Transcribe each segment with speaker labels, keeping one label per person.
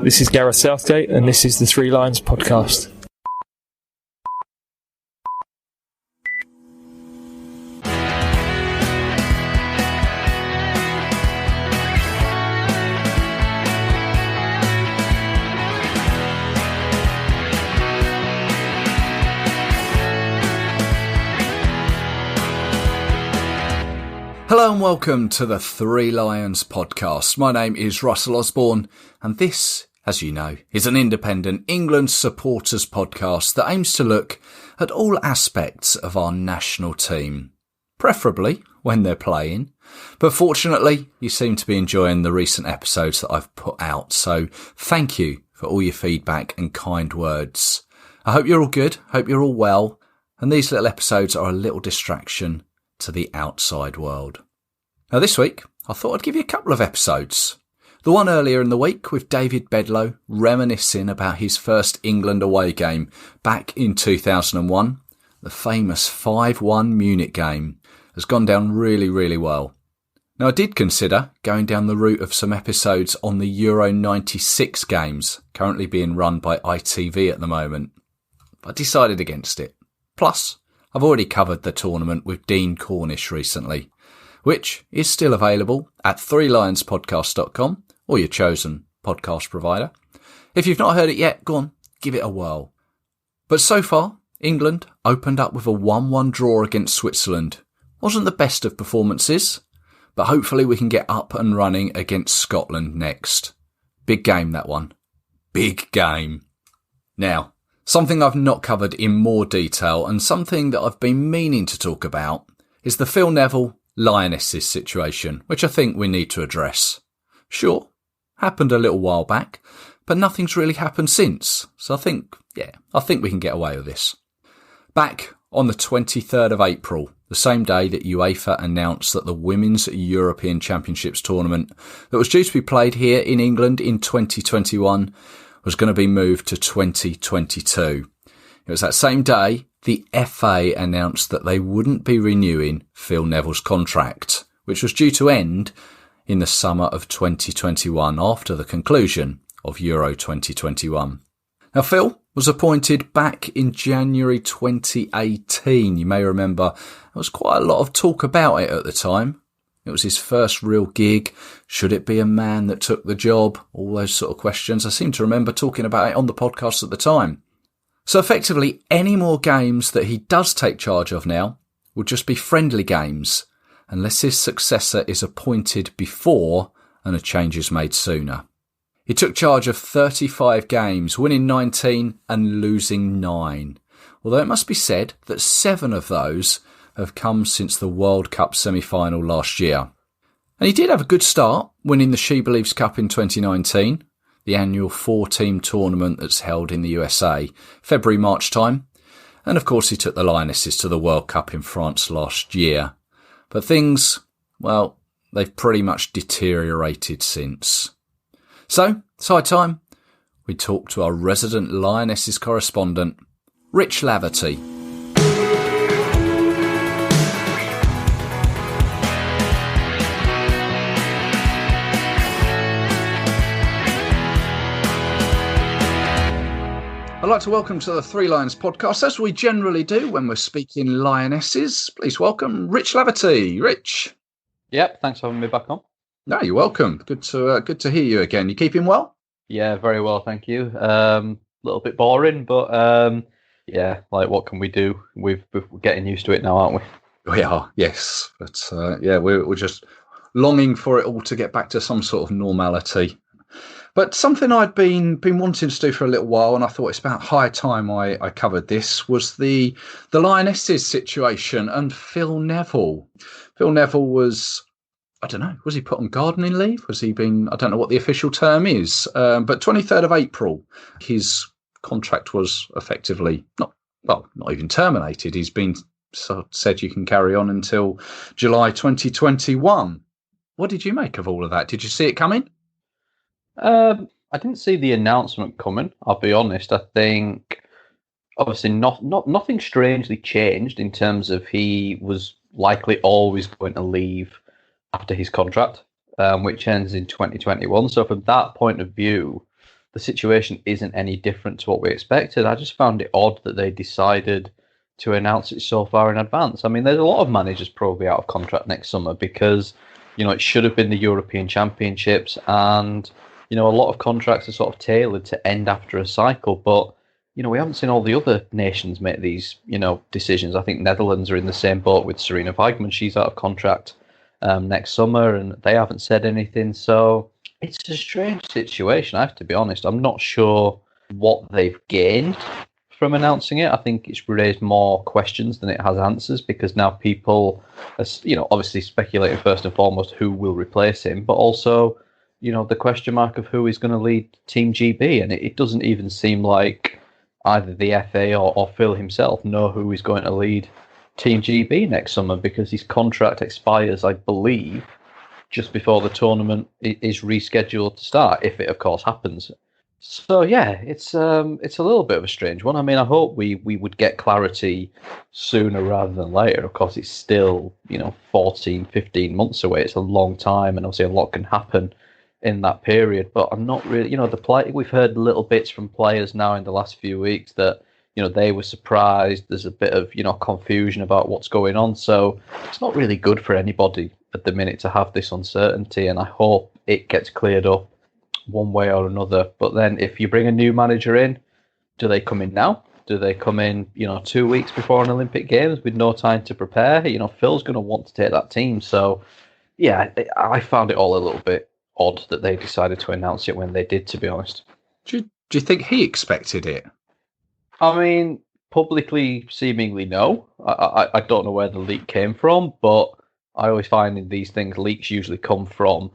Speaker 1: This is Gareth Southgate, and this is the Three Lions podcast.
Speaker 2: Hello and welcome to the Three Lions podcast. My name is Russell Osborne, and this, as you know, is an independent England supporters podcast that aims to look at all aspects of our national team, preferably when they're playing. But fortunately, you seem to be enjoying the recent episodes that I've put out, so thank you for all your feedback and kind words. I hope you're all good, hope you're all well, and these little episodes are a little distraction to the outside world. Now this week, I thought I'd give you a couple of episodes. The one earlier in the week with David Bedlow reminiscing about his first England away game back in 2001. The famous 5-1 Munich game has gone down really well. Now I did consider going down the route of some episodes on the Euro 96 games, currently being run by ITV at the moment, but I decided against it. Plus, I've already covered the tournament with Dean Cornish recently, which is still available at threelionspodcast.com or your chosen podcast provider. If you've not heard it yet, go on, give it a whirl. But so far, England opened up with a 1-1 draw against Switzerland. Wasn't the best of performances, but hopefully we can get up and running against Scotland next. Big game, that one. Big game. Now, something I've not covered in more detail and something that I've been meaning to talk about is the Phil Neville Lionesses situation, which I think we need to address. Sure, happened a little while back, but nothing's really happened since. So I think we can get away with this. Back on the 23rd of April, the same day that UEFA announced that the Women's European Championships tournament that was due to be played here in England in 2021 was going to be moved to 2022. It was that same day the FA announced that they wouldn't be renewing Phil Neville's contract, which was due to end in the summer of 2021 after the conclusion of Euro 2021. Now, Phil was appointed back in January 2018. You may remember there was quite a lot of talk about it at the time. It was his first real gig. Should it be a man that took the job? All those sort of questions. I seem to remember talking about it on the podcast at the time. So effectively, any more games that he does take charge of now will just be friendly games, unless his successor is appointed before and a change is made sooner. He took charge of 35 games, winning 19 and losing 9. Although it must be said that 7 of those have come since the World Cup semi-final last year. And he did have a good start, winning the She Believes Cup in 2019, the annual 4-team tournament that's held in the USA, February-March time. And of course he took the Lionesses to the World Cup in France last year. But things, well, they've pretty much deteriorated since. So, side time, we talked to our resident Lionesses correspondent, Rich Laverty. I'd like to welcome to the Three Lions podcast, as we generally do when we're speaking Lionesses. Please welcome Rich Laverty. Rich.
Speaker 3: Yep, thanks for having me back on.
Speaker 2: No, you're welcome. Good to hear you again. You keeping well?
Speaker 3: Yeah, very well, thank you. Little bit boring, but yeah, like what can we do? We're getting used to it now, aren't we?
Speaker 2: We are, yes. But yeah, we're just longing for it all to get back to some sort of normality. But something I'd been wanting to do for a little while, and I thought it's about high time I covered this, was the Lionesses situation and Phil Neville. Phil Neville was, I don't know, was he put on gardening leave? Was he been, I don't know what the official term is, but 23rd of April, his contract was effectively not even terminated. He's been said you can carry on until July 2021. What did you make of all of that? Did you see it coming?
Speaker 3: I didn't see the announcement coming, I'll be honest. I think obviously nothing strangely changed in terms of he was likely always going to leave after his contract, which ends in 2021. So from that point of view, the situation isn't any different to what we expected. I just found it odd that they decided to announce it so far in advance. I mean, there's a lot of managers probably out of contract next summer because, it should have been the European Championships, and, a lot of contracts are sort of tailored to end after a cycle, but, we haven't seen all the other nations make these, decisions. I think Netherlands are in the same boat with Serena Weigmann. She's out of contract next summer, and they haven't said anything, so it's a strange situation, I have to be honest. I'm not sure what they've gained from announcing it. I think it's raised more questions than it has answers, because now people are, obviously speculating first and foremost who will replace him, but also, the question mark of who is going to lead Team GB. And it doesn't even seem like either the FA or Phil himself know who is going to lead Team GB next summer, because his contract expires, I believe, just before the tournament is rescheduled to start, if it of course happens. So yeah, it's a little bit of a strange one. I mean, I hope we would get clarity sooner rather than later. Of course, it's still 14, 15 months away. It's a long time, and obviously a lot can happen in that period. But I'm not really, we've heard little bits from players now in the last few weeks that they were surprised. There's a bit of confusion about what's going on. So it's not really good for anybody at the minute to have this uncertainty, and I hope it gets cleared up one way or another. But then if you bring a new manager in, do they come in now? Do they come in 2 weeks before an Olympic Games with no time to prepare? Phil's going to want to take that team. So yeah, I found it all a little bit odd that they decided to announce it when they did, to be honest.
Speaker 2: Do you think he expected it?
Speaker 3: I mean, publicly, seemingly no. I don't know where the leak came from, but I always find in these things, leaks usually come from,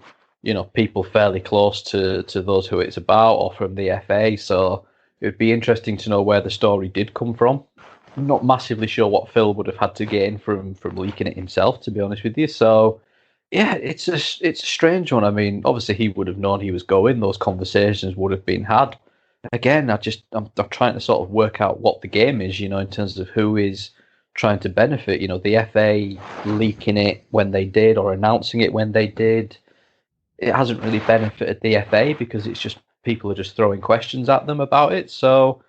Speaker 3: people fairly close to those who it's about, or from the FA. So it would be interesting to know where the story did come from. I'm not massively sure what Phil would have had to gain from leaking it himself, to be honest with you. So yeah, it's a strange one. I mean, obviously he would have known he was going. Those conversations would have been had. Again, I'm trying to sort of work out what the game is, in terms of who is trying to benefit. The FA leaking it when they did, or announcing it when they did, it hasn't really benefited the FA, because it's just people are just throwing questions at them about it. So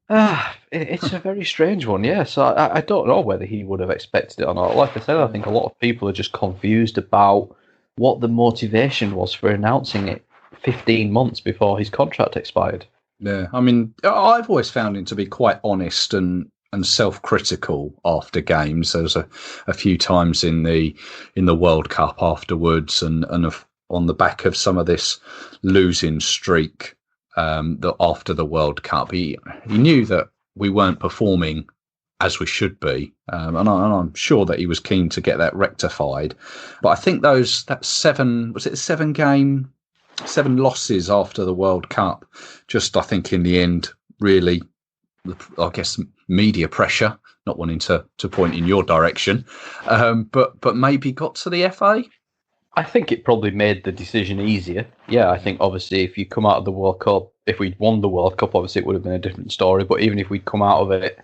Speaker 3: it's a very strange one, yeah. So I don't know whether he would have expected it or not. Like I said, I think a lot of people are just confused about what the motivation was for announcing it 15 months before his contract expired.
Speaker 2: Yeah, I mean, I've always found him to be quite honest and self-critical after games. There was a few times in the World Cup afterwards, and on the back of some of this losing streak, that after the World Cup, he knew that we weren't performing as we should be, and I'm sure that he was keen to get that rectified. But I think that seven losses after the World Cup, just I think in the end, really, I guess media pressure, not wanting to point in your direction, but maybe got to the FA.
Speaker 3: I think it probably made the decision easier. Yeah, I think obviously if you come out of the World Cup, if we'd won the World Cup, obviously it would have been a different story. But even if we'd come out of it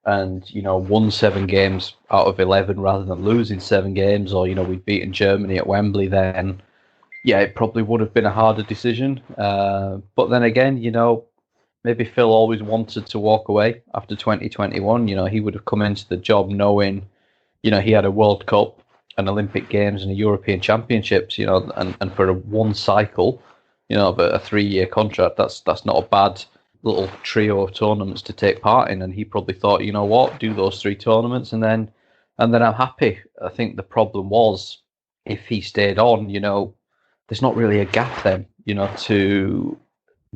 Speaker 3: and, won 7 games out of 11 rather than losing 7 games, or, we'd beaten Germany at Wembley, then, yeah, it probably would have been a harder decision. But then again, maybe Phil always wanted to walk away after 2021. He would have come into the job knowing, he had a World Cup, an Olympic Games, and a European Championships, and for one cycle, but a 3-year contract, that's not a bad little trio of tournaments to take part in. And he probably thought, do those 3 tournaments and then I'm happy. I think the problem was, if he stayed on, there's not really a gap then, to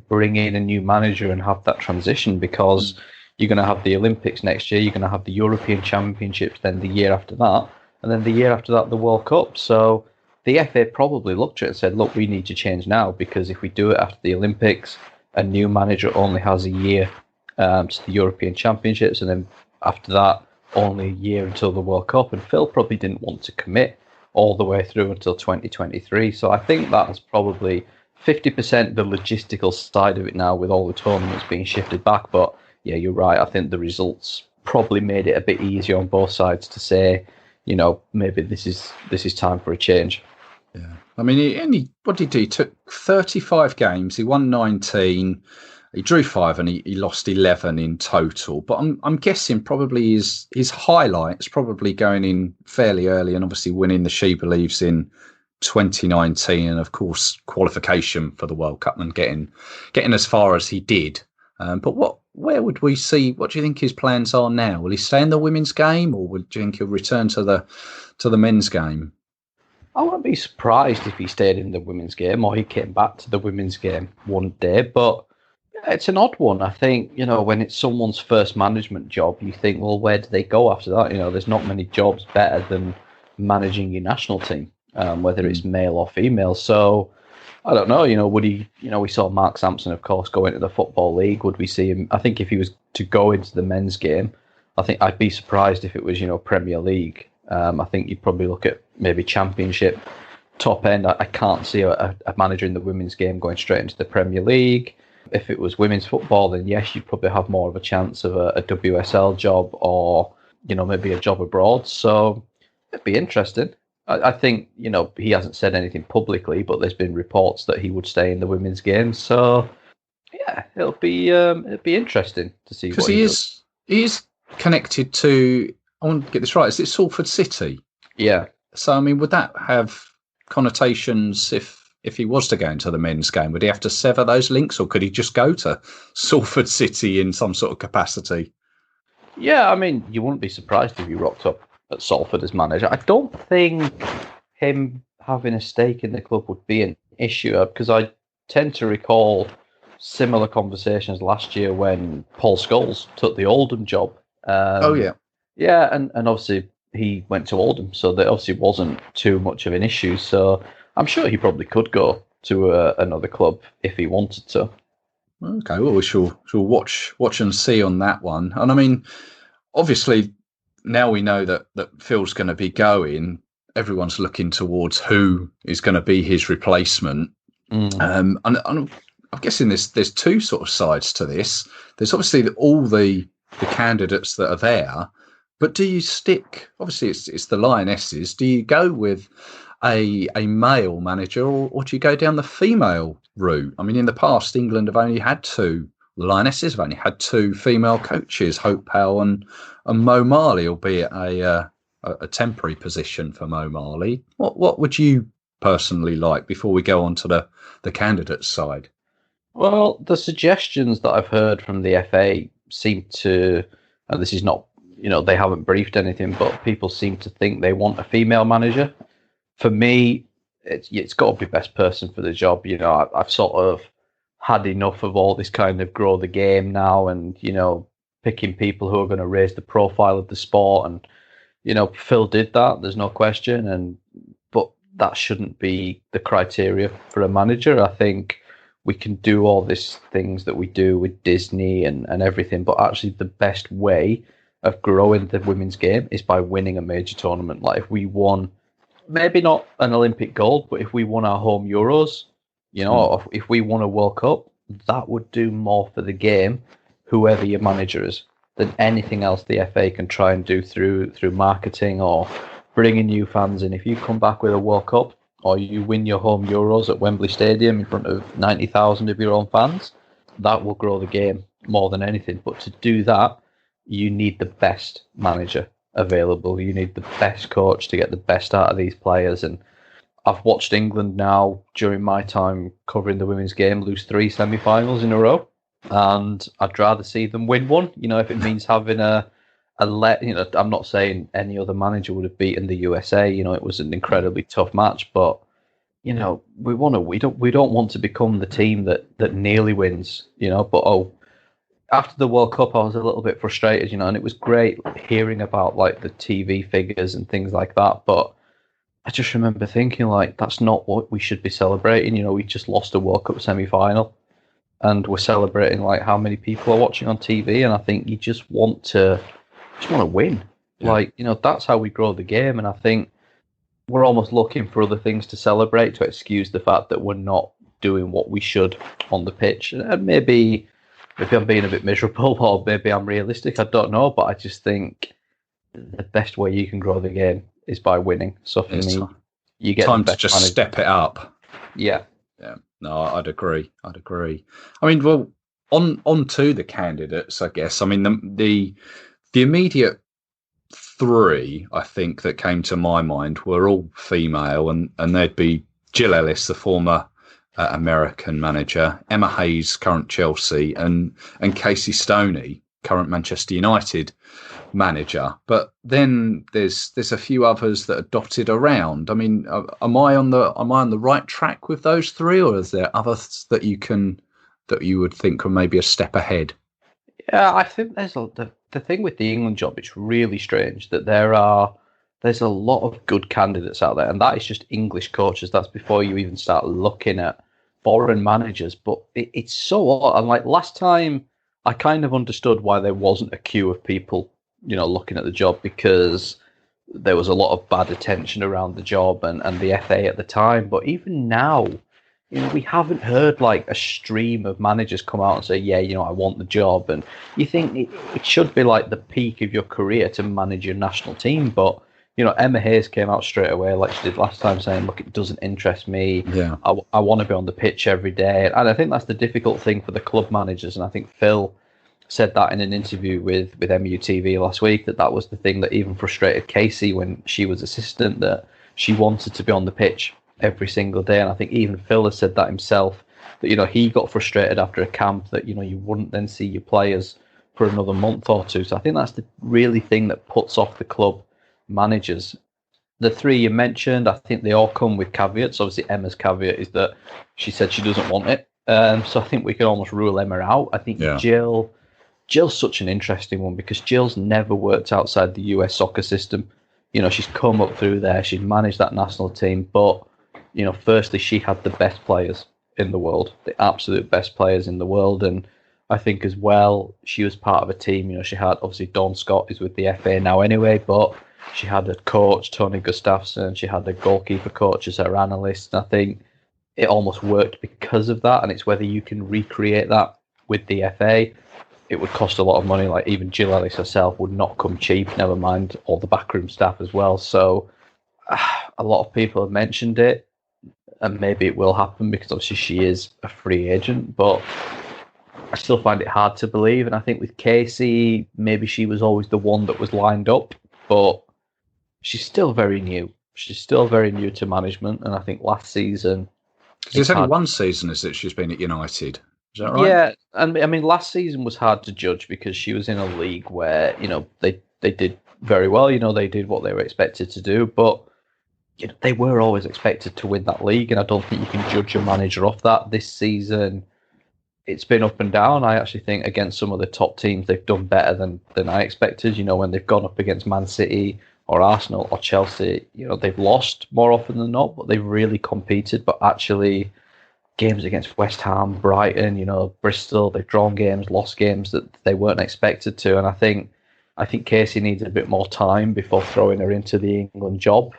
Speaker 3: bring in a new manager and have that transition, because you're going to have the Olympics next year, you're going to have the European Championships then the year after that, and then the year after that, the World Cup. So the FA probably looked at it and said, look, we need to change now, because if we do it after the Olympics, a new manager only has a year to the European Championships, and then after that, only a year until the World Cup. And Phil probably didn't want to commit all the way through until 2023. So I think that's probably 50% the logistical side of it now, with all the tournaments being shifted back. But yeah, you're right. I think the results probably made it a bit easier on both sides to say, maybe this is time for a change.
Speaker 2: Yeah. I mean, what did he do? He took 35 games. He won 19. He drew 5 and he lost 11 in total. But I'm guessing probably his highlights probably going in fairly early and obviously winning the She Believes in 2019 and of course qualification for the World Cup and getting as far as he did. But where would we see? What do you think his plans are now? Will he stay in the women's game, or do you think he'll return to the men's game?
Speaker 3: I wouldn't be surprised if he stayed in the women's game or he came back to the women's game one day, but it's an odd one. I think, when it's someone's first management job, you think, well, where do they go after that? There's not many jobs better than managing your national team, whether it's male or female. So I don't know, would he, we saw Mark Sampson, of course, go into the Football League. Would we see him? I think if he was to go into the men's game, I think I'd be surprised if it was, Premier League. I think you'd probably look at maybe Championship, top end. I can't see a manager in the women's game going straight into the Premier League. If it was women's football, then yes, you'd probably have more of a chance of a WSL job or, maybe a job abroad. So it'd be interesting. I think, he hasn't said anything publicly, but there's been reports that he would stay in the women's game. So yeah, it'll be interesting to see.
Speaker 2: Because he is connected to, I want to get this right, is it Salford City?
Speaker 3: Yeah.
Speaker 2: So, I mean, would that have connotations if he was to go into the men's game? Would he have to sever those links, or could he just go to Salford City in some sort of capacity?
Speaker 3: Yeah, I mean, you wouldn't be surprised if he rocked up at Salford as manager. I don't think him having a stake in the club would be an issue, because I tend to recall similar conversations last year when Paul Scholes took the Oldham job. Yeah, and obviously he went to Oldham, so there obviously wasn't too much of an issue. So I'm sure he probably could go to another club if he wanted to.
Speaker 2: Okay, well, we shall watch and see on that one. And I mean, obviously, now we know that Phil's going to be going, everyone's looking towards who is going to be his replacement. And I'm guessing there's two sort of sides to this. There's obviously all the candidates that are there, but do you stick? Obviously, it's the Lionesses. Do you go with a male manager, or do you go down the female route? I mean, in the past, England have only had two. The Lionesses have only had two female coaches, Hope Powell and Mo Marley, albeit a temporary position for Mo Marley. What would you personally like before we go on to the candidates side?
Speaker 3: Well, the suggestions that I've heard from the FA seem to, and this is not, they haven't briefed anything, but people seem to think they want a female manager. For me, it's got to be best person for the job. I've sort of had enough of all this kind of grow the game now, and picking people who are going to raise the profile of the sport. And Phil did that. There's no question. But that shouldn't be the criteria for a manager. I think we can do all these things that we do with Disney and everything, but actually the best way of growing the women's game is by winning a major tournament. Like if we won, maybe not an Olympic gold, but if we won our home Euros, or if we won a World Cup, that would do more for the game, whoever your manager is, than anything else the FA can try and do through marketing or bringing new fans in. If you come back with a World Cup, or you win your home Euros at Wembley Stadium in front of 90,000 of your own fans, that will grow the game more than anything. But to do that, you need the best manager available. You need the best coach to get the best out of these players. And I've watched England now, during my time covering the women's game, lose 3 semi-finals in a row. And I'd rather see them win one, if it means having I'm not saying any other manager would have beaten the USA. It was an incredibly tough match, but we don't want to become the team that nearly wins. But after the World Cup, I was a little bit frustrated. And it was great hearing about like the TV figures and things like that. But I just remember thinking like that's not what we should be celebrating. We just lost a World Cup semi-final, and we're celebrating like how many people are watching on TV. And I think you just want to win. Yeah. That's how we grow the game. And I think we're almost looking for other things to celebrate to excuse the fact that we're not doing what we should on the pitch. And maybe I'm being a bit miserable, or maybe I'm realistic. I don't know, but I just think the best way you can grow the game is by winning. So for me, you get
Speaker 2: time
Speaker 3: the
Speaker 2: to
Speaker 3: best
Speaker 2: just
Speaker 3: manager.
Speaker 2: step it up.
Speaker 3: Yeah.
Speaker 2: Yeah, no, I'd agree. I mean, well, on to the candidates, I guess. I mean, the immediate three, I think, that came to my mind were all female, and they'd be Jill Ellis, the former American manager, Emma Hayes, current Chelsea, and Casey Stoney, current Manchester United manager. But then there's a few others that are dotted around. I mean, am I on the right track with those three, or is there others that you would think were maybe a step ahead?
Speaker 3: Yeah, I think the thing with the England job. It's really strange that there's a lot of good candidates out there, and that is just English coaches. That's before you even start looking at foreign managers. But it's so odd. And like last time, I kind of understood why there wasn't a queue of people, looking at the job, because there was a lot of bad attention around the job and the FA at the time. But even now, we haven't heard like a stream of managers come out and say, yeah, I want the job. And you think it should be like the peak of your career to manage your national team. But, Emma Hayes came out straight away, like she did last time, saying, look, it doesn't interest me.
Speaker 2: Yeah.
Speaker 3: I want to be on the pitch every day. And I think that's the difficult thing for the club managers. And I think Phil said that in an interview with MUTV last week, that was the thing that even frustrated Casey when she was assistant, that she wanted to be on the pitch every single day. And I think even Phil has said that himself, that he got frustrated after a camp that you wouldn't then see your players for another month or two. So I think that's the really thing that puts off the club managers. The three you mentioned, I think they all come with caveats. Obviously Emma's caveat is that she said she doesn't want it, so I think we can almost rule Emma out. I think Jill's such an interesting one, because Jill's never worked outside the US soccer system. She's come up through there, she's managed that national team, but firstly, she had the best players in the world, the absolute best players in the world. And I think as well, she was part of a team. She had, obviously, Dawn Scott is with the FA now anyway, but she had a coach, Tony Gustafsson. She had a goalkeeper coach as her analyst. And I think it almost worked because of that. And it's whether you can recreate that with the FA. It would cost a lot of money. Like even Jill Ellis herself would not come cheap, never mind all the backroom staff as well. So a lot of people have mentioned it, and maybe it will happen because obviously she is a free agent, but I still find it hard to believe. And I think with Casey, maybe she was always the one that was lined up, but she's still very new. She's still very new to management, and I think last season...
Speaker 2: Because it's only one season, is it, she's been at United? Is that right?
Speaker 3: Yeah, and I mean, last season was hard to judge because she was in a league where, they did very well. They did what they were expected to do, but they were always expected to win that league, and I don't think you can judge a manager off that. This season, it's been up and down. I actually think against some of the top teams, they've done better than I expected. When they've gone up against Man City or Arsenal or Chelsea, they've lost more often than not, but they've really competed. But actually, games against West Ham, Brighton, Bristol, they've drawn games, lost games that they weren't expected to. And I think Casey needs a bit more time before throwing her into the England job.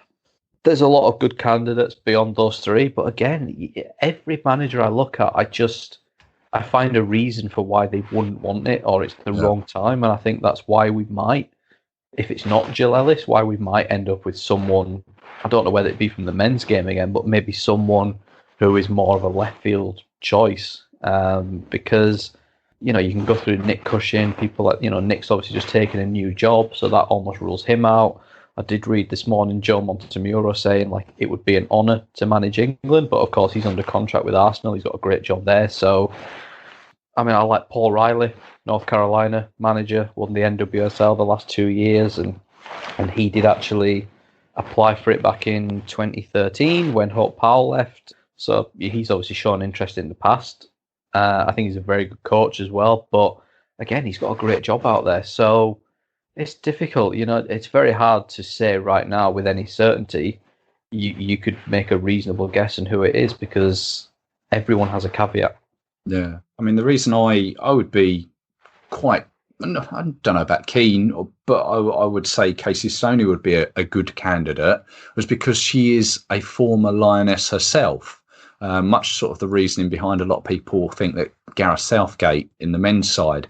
Speaker 3: There's a lot of good candidates beyond those three, but again, every manager I look at, I find a reason for why they wouldn't want it, or it's the wrong time. And I think that's why we might, if it's not Jill Ellis, why we might end up with someone, I don't know whether it be from the men's game again, but maybe someone who is more of a left field choice. Because, you can go through Nick Cushing, people like, Nick's obviously just taken a new job, so that almost rules him out. I did read this morning Joe Montemuro saying like it would be an honour to manage England, but of course he's under contract with Arsenal. He's got a great job there. So, I mean, I like Paul Riley, North Carolina manager, won the NWSL the last 2 years, and he did actually apply for it back in 2013 when Hope Powell left. So he's obviously shown interest in the past. I think he's a very good coach as well, but again, he's got a great job out there. So it's difficult, it's very hard to say right now with any certainty. You could make a reasonable guess on who it is because everyone has a caveat.
Speaker 2: Yeah. I mean, the reason I would be quite, I don't know about keen, but I would say Casey Stoney would be a good candidate, was because she is a former Lioness herself. Much sort of the reasoning behind a lot of people think that Gareth Southgate in the men's side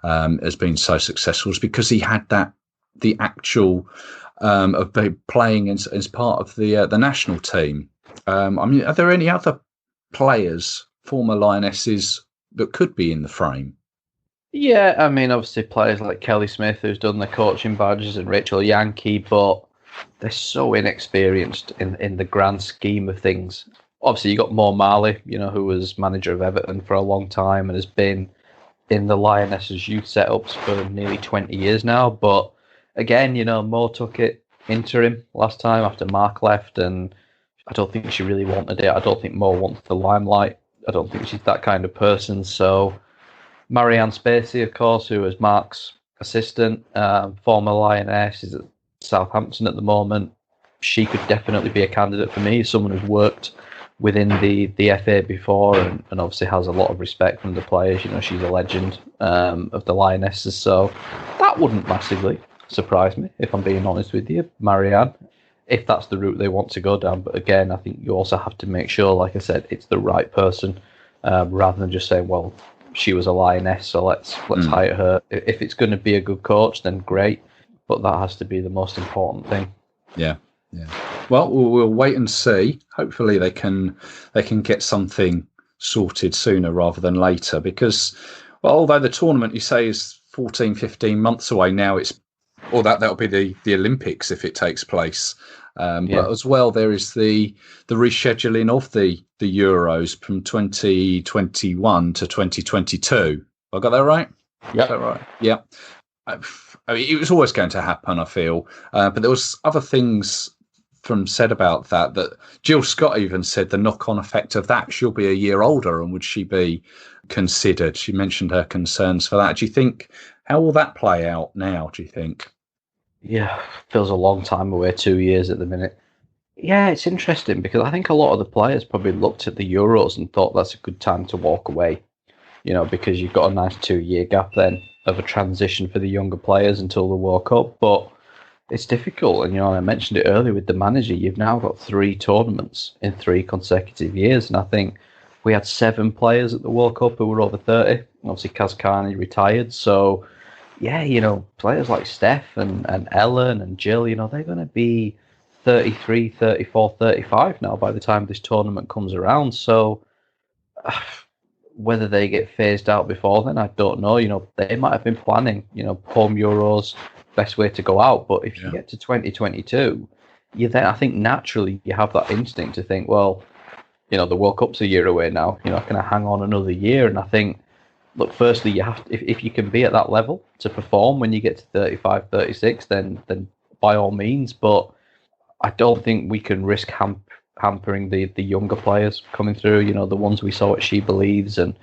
Speaker 2: has been so successful is because he had the actual of playing as part of the national team. I mean, are there any other players, former Lionesses, that could be in the frame?
Speaker 3: Yeah, I mean, obviously players like Kelly Smith, who's done the coaching badges, and Rachel Yankee, but they're so inexperienced in the grand scheme of things. Obviously, you got Mo Marley, who was manager of Everton for a long time and has been in the Lionesses youth setups for nearly 20 years now. But again, Mo took it interim last time after Mark left, and I don't think she really wanted it. I don't think Mo wants the limelight. I don't think she's that kind of person. So Marianne Spacey, of course, who was Mark's assistant, former Lioness, is at Southampton at the moment. She could definitely be a candidate for me, someone who's worked within the FA before and obviously has a lot of respect from the players. She's a legend of the Lionesses, so that wouldn't massively surprise me, if I'm being honest with you, Marianne, if that's the route they want to go down. But again, I think you also have to make sure, like I said, it's the right person, rather than just saying, well, she was a Lioness, so let's hire her. If it's going to be a good coach, then great, but that has to be the most important thing.
Speaker 2: Yeah. Well, we'll wait and see. Hopefully, they can get something sorted sooner rather than later. Because, well, although the tournament you say is 14, 15 months away now, that'll be the Olympics if it takes place. But as well, there is the rescheduling of the Euros from 2021 to 2022. I got that right?
Speaker 3: Yeah.
Speaker 2: Is that right? Yeah. I mean, it was always going to happen, I feel. But there was other things said about that Jill Scott even said the knock-on effect of that. She'll be a year older, and would she be considered? She mentioned her concerns for that. Do you think, how will that play out now, do you think?
Speaker 3: Yeah, feels a long time away, 2 years at the minute. Yeah, it's interesting because I think a lot of the players probably looked at the Euros and thought that's a good time to walk away, because you've got a nice 2-year gap then of a transition for the younger players until the World Cup. But it's difficult, and I mentioned it earlier with the manager. You've now got 3 tournaments in 3 consecutive years, and I think we had 7 players at the World Cup who were over 30. Obviously, Kaz Carney retired, so yeah, players like Steph and Ellen and Jill, they're going to be 33, 34, 35 now by the time this tournament comes around. So whether they get phased out before then, I don't know. They might have been planning, home Euros, best way to go out. But if you get to 2022, then I think naturally you have that instinct to think, well, the World Cup's a year away now. Can I hang on another year? And I think, look, firstly, you have to, if you can be at that level to perform when you get to 35, 36, then by all means. But I don't think we can risk hampering the younger players coming through. The ones we saw at She Believes and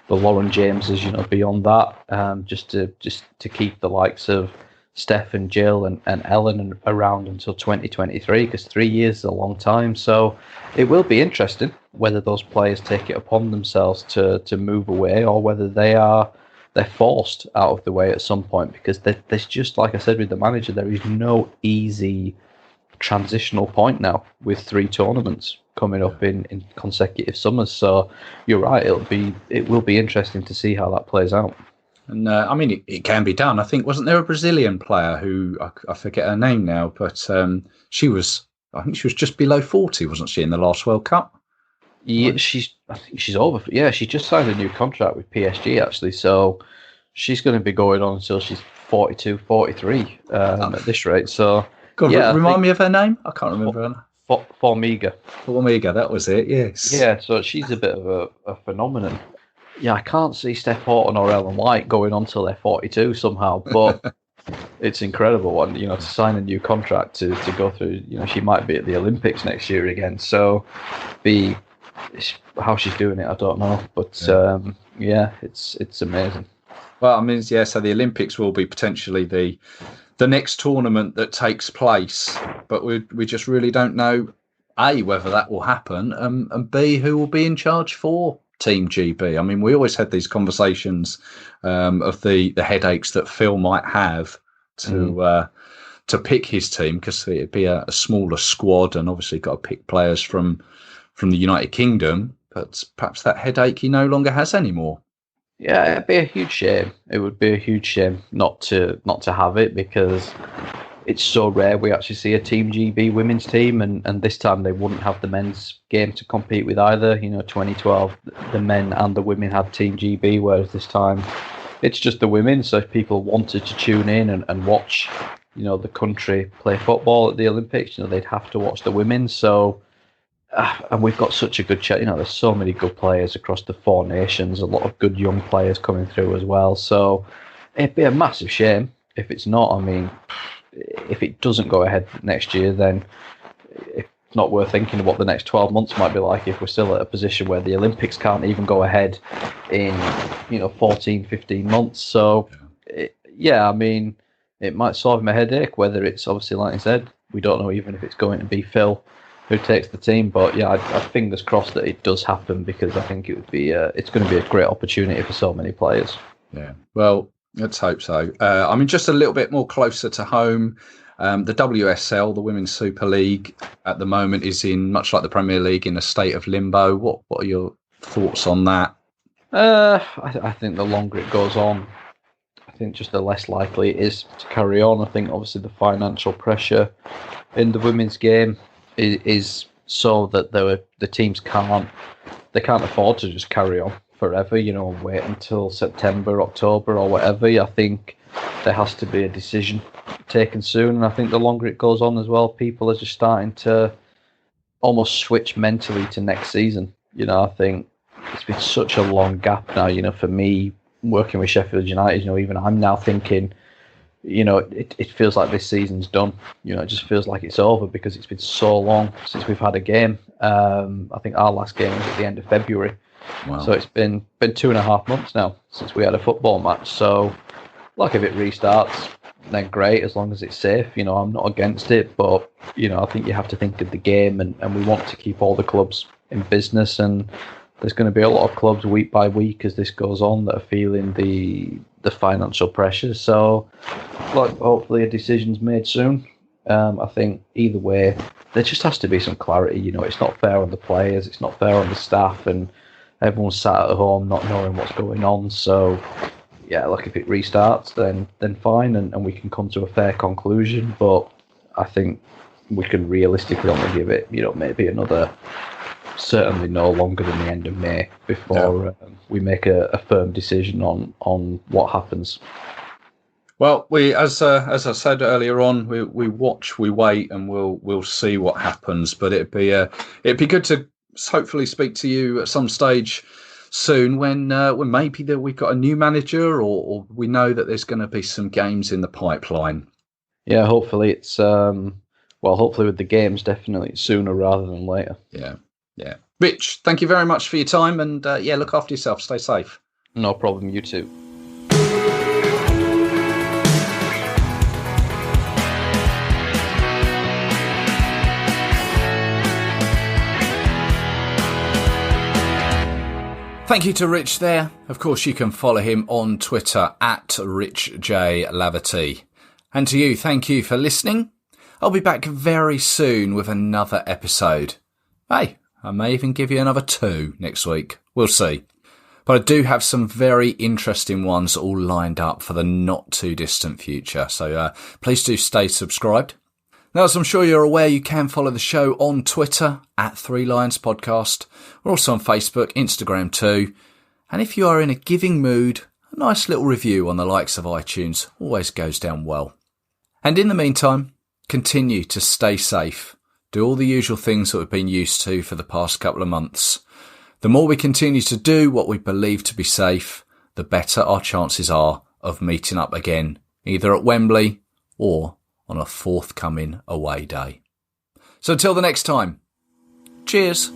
Speaker 3: the Lauren Jameses. Beyond that, just to keep the likes of Steph and Jill and Ellen around until 2023, because 3 years is a long time. So it will be interesting whether those players take it upon themselves to move away, or whether they're forced out of the way at some point, because there's just, like I said with the manager, there is no easy transitional point now with 3 tournaments coming up in consecutive summers. So you're right, it will be interesting to see how that plays out.
Speaker 2: And I mean, it can be done. I think, wasn't there a Brazilian player who, I forget her name now, but I think she was just below 40, wasn't she, in the last World Cup?
Speaker 3: Yeah, I think she's over. Yeah, she just signed a new contract with PSG, actually. So she's going to be going on until she's 42, 43 at this rate. So,
Speaker 2: God, remind me of her name? I can't remember her name.
Speaker 3: Formiga.
Speaker 2: Formiga, that was it, yes.
Speaker 3: Yeah, so she's a bit of a phenomenon. Yeah, I can't see Steph Horton or Ellen White going on till they're 42 somehow, but it's incredible one, to sign a new contract to go through. She might be at the Olympics next year again, so how she's doing it, I don't know, but it's amazing.
Speaker 2: Well, I mean, so the Olympics will be potentially the next tournament that takes place, but we just really don't know, A, whether that will happen, and B, who will be in charge for Team GB. I mean, we always had these conversations of the headaches that Phil might have to pick his team, because it'd be a smaller squad, and obviously got to pick players from the United Kingdom. But perhaps that headache he no longer has anymore.
Speaker 3: Yeah, it'd be a huge shame. It would be a huge shame not to have it, because it's so rare we actually see a Team GB women's team, and this time they wouldn't have the men's game to compete with either. 2012, the men and the women had Team GB, whereas this time it's just the women. So if people wanted to tune in and watch, the country play football at the Olympics, they'd have to watch the women. So, and we've got such a good chat. There's so many good players across the four nations, a lot of good young players coming through as well. So it'd be a massive shame if it's not. I mean, if it doesn't go ahead next year, then it's not worth thinking of what the next 12 months might be like if we're still at a position where the Olympics can't even go ahead in 14, 15 months. So I mean, it might solve my headache, whether it's obviously, like I said, we don't know even if it's going to be Phil who takes the team, but I fingers crossed that it does happen, because I think it would be it's going to be a great opportunity for so many players.
Speaker 2: Yeah, well, let's hope so. I mean, just a little bit more closer to home, the WSL, the Women's Super League, at the moment is much like the Premier League, in a state of limbo. What are your thoughts on that?
Speaker 3: I think the longer it goes on, I think just the less likely it is to carry on. I think obviously the financial pressure in the women's game is so that the teams can't afford to just carry on forever, and wait until September, October or whatever. I think there has to be a decision taken soon, and I think the longer it goes on as well, people are just starting to almost switch mentally to next season. I think it's been such a long gap now, for me, working with Sheffield United, even I'm now thinking, it feels like this season's done. It just feels like it's over, because it's been so long since we've had a game. I think our last game was at the end of February.
Speaker 2: Wow.
Speaker 3: So it's been 2.5 months now since we had a football match. So, like, if it restarts, then great, as long as it's safe. I'm not against it, but I think you have to think of the game, and we want to keep all the clubs in business, and there's going to be a lot of clubs week by week as this goes on that are feeling the financial pressure. So, like, hopefully a decision's made soon. I think either way, there just has to be some clarity. It's not fair on the players, it's not fair on the staff, and everyone's sat at home not knowing what's going on. So, like, if it restarts, then fine, and we can come to a fair conclusion. But I think we can realistically only give it, maybe another, certainly no longer than the end of May before we make a firm decision on what happens.
Speaker 2: Well, we, as I said earlier on, we watch, we wait, and we'll see what happens. But it'd be good to hopefully speak to you at some stage soon when maybe that we've got a new manager, or we know that there's going to be some games in the pipeline.
Speaker 3: Yeah, hopefully it's hopefully with the games, definitely sooner rather than later.
Speaker 2: Yeah. Rich, thank you very much for your time, and look after yourself. Stay safe.
Speaker 3: No problem. You too.
Speaker 2: Thank you to Rich there. Of course, you can follow him on Twitter at Rich J Laverty. And to you, thank you for listening. I'll be back very soon with another episode. Hey, I may even give you another 2 next week. We'll see. But I do have some very interesting ones all lined up for the not too distant future. So please do stay subscribed. Now, as I'm sure you're aware, you can follow the show on Twitter at 3 Lions Podcast. We're also on Facebook, Instagram too. And if you are in a giving mood, a nice little review on the likes of iTunes always goes down well. And in the meantime, continue to stay safe. Do all the usual things that we've been used to for the past couple of months. The more we continue to do what we believe to be safe, the better our chances are of meeting up again, either at Wembley or on a forthcoming away day. So until the next time, cheers.